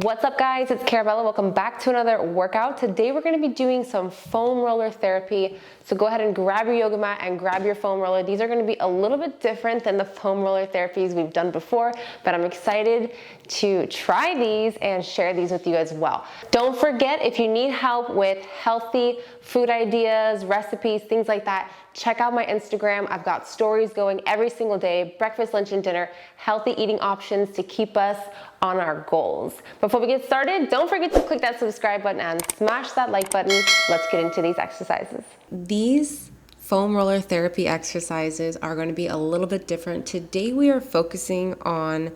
What's up guys, it's Carabella. Welcome back to another workout. Today we're going to be doing some foam roller therapy. So go ahead and grab your yoga mat and grab your foam roller. These are going to be a little bit different than the foam roller therapies we've done before, but I'm excited to try these and share these with you as well. Don't forget, if you need help with healthy food ideas, recipes, things like that, check out my Instagram. I've got stories going every single day, breakfast, lunch, and dinner, healthy eating options to keep us on our goals. Before we get started, don't forget to click that subscribe button and smash that like button. Let's get into these exercises. These foam roller therapy exercises are going to be a little bit different. Today we are focusing on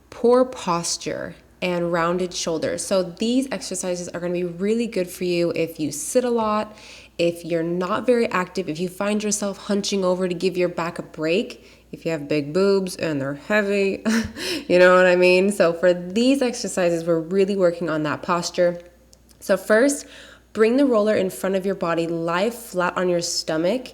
poor posture and rounded shoulders. So these exercises are going to be really good for you if you sit a lot, if you're not very active, if you find yourself hunching over to give your back a break, if you have big boobs and they're heavy, you know what I mean? So for these exercises, we're really working on that posture. So first, bring the roller in front of your body, lie flat on your stomach,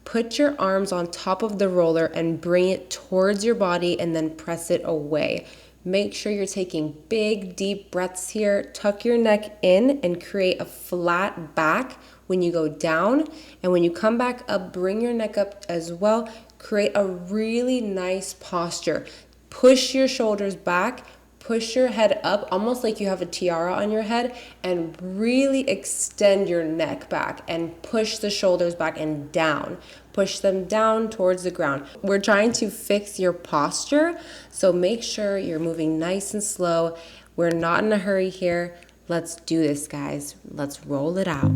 put your arms on top of the roller and bring it towards your body and then press it away. Make sure you're taking big, deep breaths here. Tuck your neck in and create a flat back when you go down. And when you come back up, bring your neck up as well. Create a really nice posture. Push your shoulders back. Push your head up, almost like you have a tiara on your head, and really extend your neck back and push the shoulders back and down. Push them down towards the ground. We're trying to fix your posture, so make sure you're moving nice and slow. We're not in a hurry here. Let's do this, guys. Let's roll it out.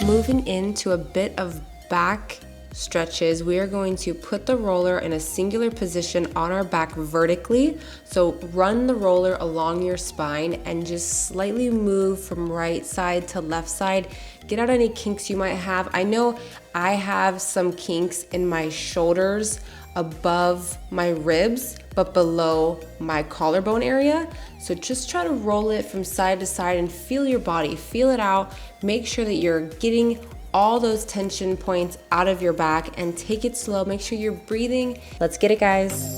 Moving into a bit of back stretches, we are going to put the roller in a singular position on our back vertically. So run the roller along your spine and just slightly move from right side to left side. Get out any kinks you might have. I know I have some kinks in my shoulders above my ribs, but below my collarbone area. So just try to roll it from side to side and feel your body, feel it out. Make sure that you're getting all those tension points out of your back and take it slow. Make sure you're breathing. Let's get it, guys.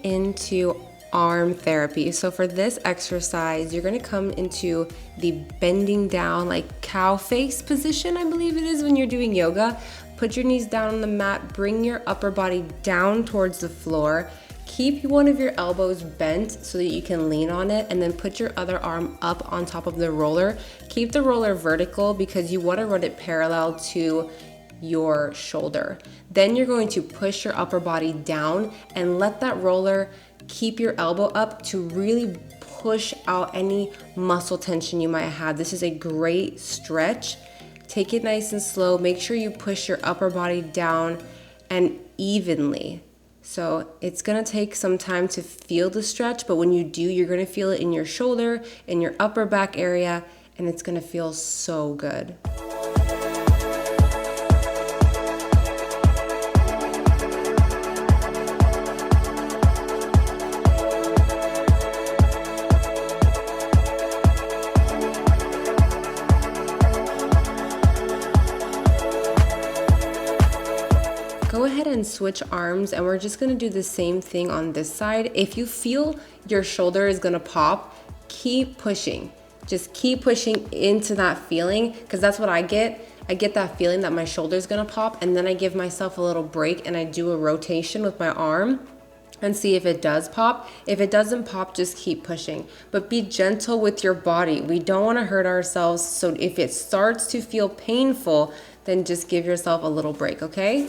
Into arm therapy. So for this exercise, you're going to come into the bending down, like cow face position, I believe it is when you're doing yoga. Put your knees down on the mat, bring your upper body down towards the floor. Keep one of your elbows bent so that you can lean on it, and then put your other arm up on top of the roller. Keep the roller vertical because you want to run it parallel to your shoulder. Then you're going to push your upper body down and let that roller keep your elbow up to really push out any muscle tension you might have. This is a great stretch. Take it nice and slow. Make sure you push your upper body down and evenly. So it's gonna take some time to feel the stretch, but when you do, you're gonna feel it in your shoulder, in your upper back area, and it's gonna feel so good. Go ahead and switch arms, and we're just gonna do the same thing on this side. If you feel your shoulder is gonna pop, keep pushing. Just keep pushing into that feeling, because that's what I get. I get that feeling that my shoulder's gonna pop, and then I give myself a little break and I do a rotation with my arm and see if it does pop. If it doesn't pop, just keep pushing. But be gentle with your body. We don't wanna hurt ourselves, so if it starts to feel painful, then just give yourself a little break, okay?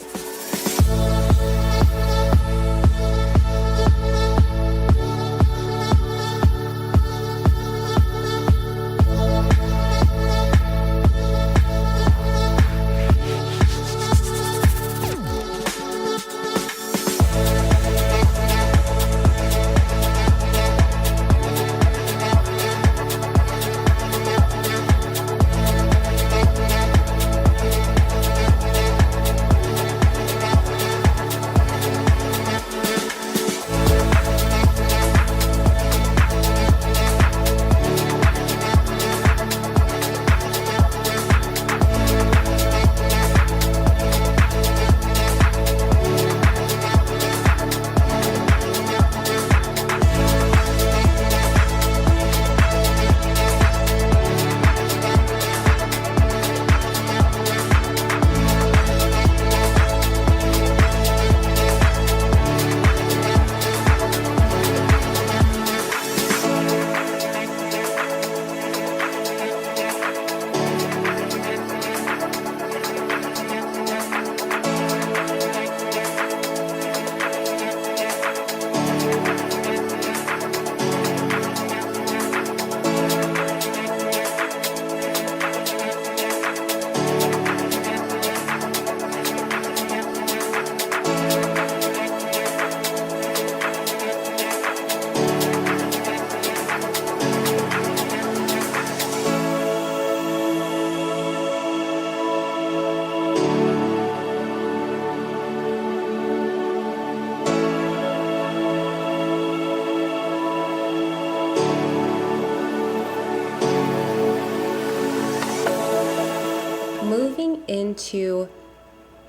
Moving into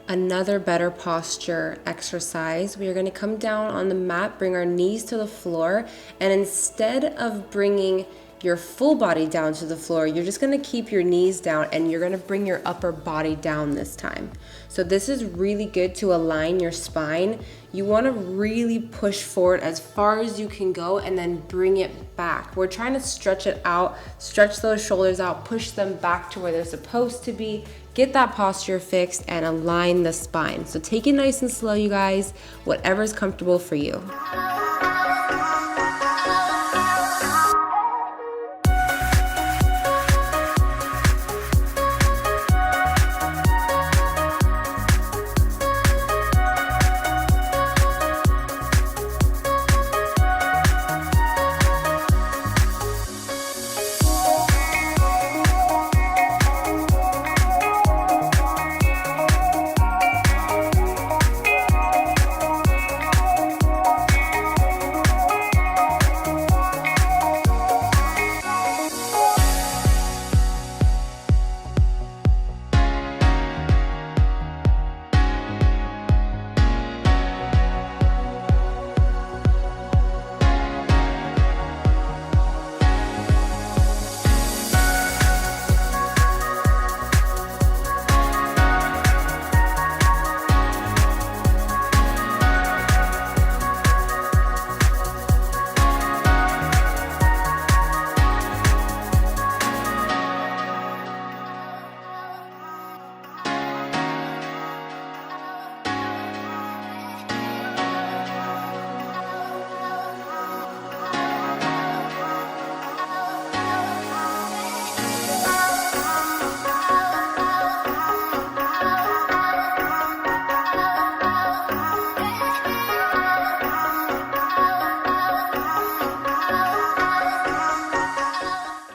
another better posture exercise, we are going to come down on the mat, bring our knees to the floor, and instead of bringing your full body down to the floor, you're just going to keep your knees down and you're going to bring your upper body down this time. So this is really good to align your spine. You want to really push forward as far as you can go and then bring it back. We're trying to stretch it out, stretch those shoulders out, push them back to where they're supposed to be, get that posture fixed, and align the spine. So take it nice and slow, you guys, whatever's comfortable for you.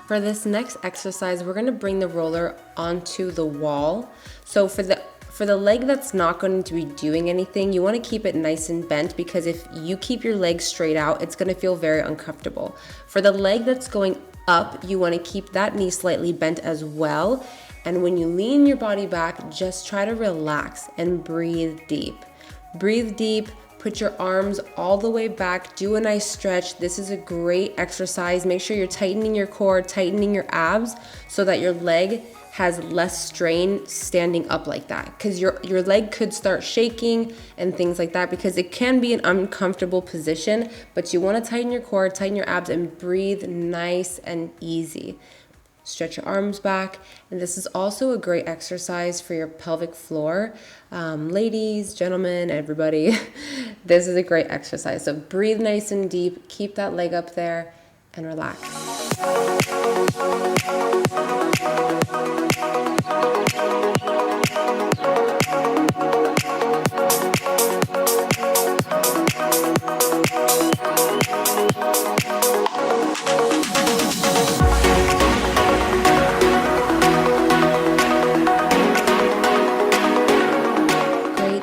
For this next exercise, we're gonna bring the roller onto the wall. So for the leg that's not going to be doing anything, you wanna keep it nice and bent, because if you keep your leg straight out, it's gonna feel very uncomfortable. For the leg that's going up, you wanna keep that knee slightly bent as well. And when you lean your body back, just try to relax and breathe deep. Breathe deep, put your arms all the way back, do a nice stretch. This is a great exercise. Make sure you're tightening your core, tightening your abs so that your leg has less strain standing up like that, because your leg could start shaking and things like that, because it can be an uncomfortable position, but you want to tighten your core, tighten your abs, and breathe nice and easy. Stretch your arms back, and this is also a great exercise for your pelvic floor. Ladies, gentlemen, everybody, this is a great exercise. So breathe nice and deep, keep that leg up there, and relax.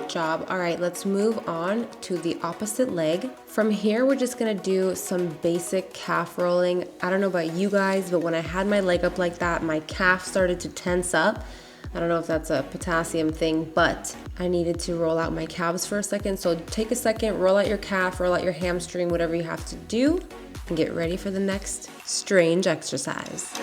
Job. All right, let's move on to the opposite leg. From here, we're just gonna do some basic calf rolling. I don't know about you guys, but when I had my leg up like that, my calf started to tense up. I don't know if that's a potassium thing, but I needed to roll out my calves for a second. So take a second, roll out your calf, roll out your hamstring, whatever you have to do, and get ready for the next strange exercise.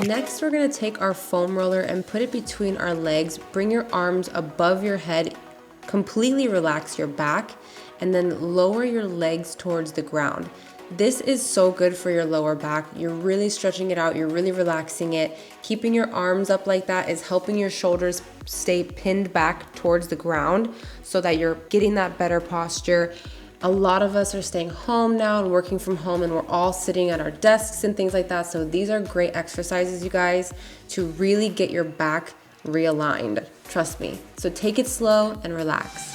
Next, we're gonna take our foam roller and put it between our legs. Bring your arms above your head, completely relax your back, and then lower your legs towards the ground. This is so good for your lower back. You're really stretching it out, you're really relaxing it. Keeping your arms up like that is helping your shoulders stay pinned back towards the ground so that you're getting that better posture. A lot of us are staying home now and working from home, and we're all sitting at our desks and things like that. So these are great exercises, you guys, to really get your back realigned. Trust me. So take it slow and relax.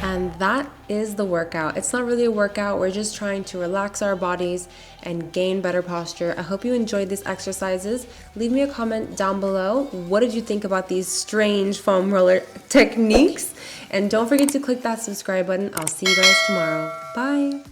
And that is the workout. It's not really a workout. We're just trying to relax our bodies and gain better posture. I hope you enjoyed these exercises. Leave me a comment down below. What did you think about these strange foam roller techniques? And don't forget to click that subscribe button. I'll see you guys tomorrow. Bye.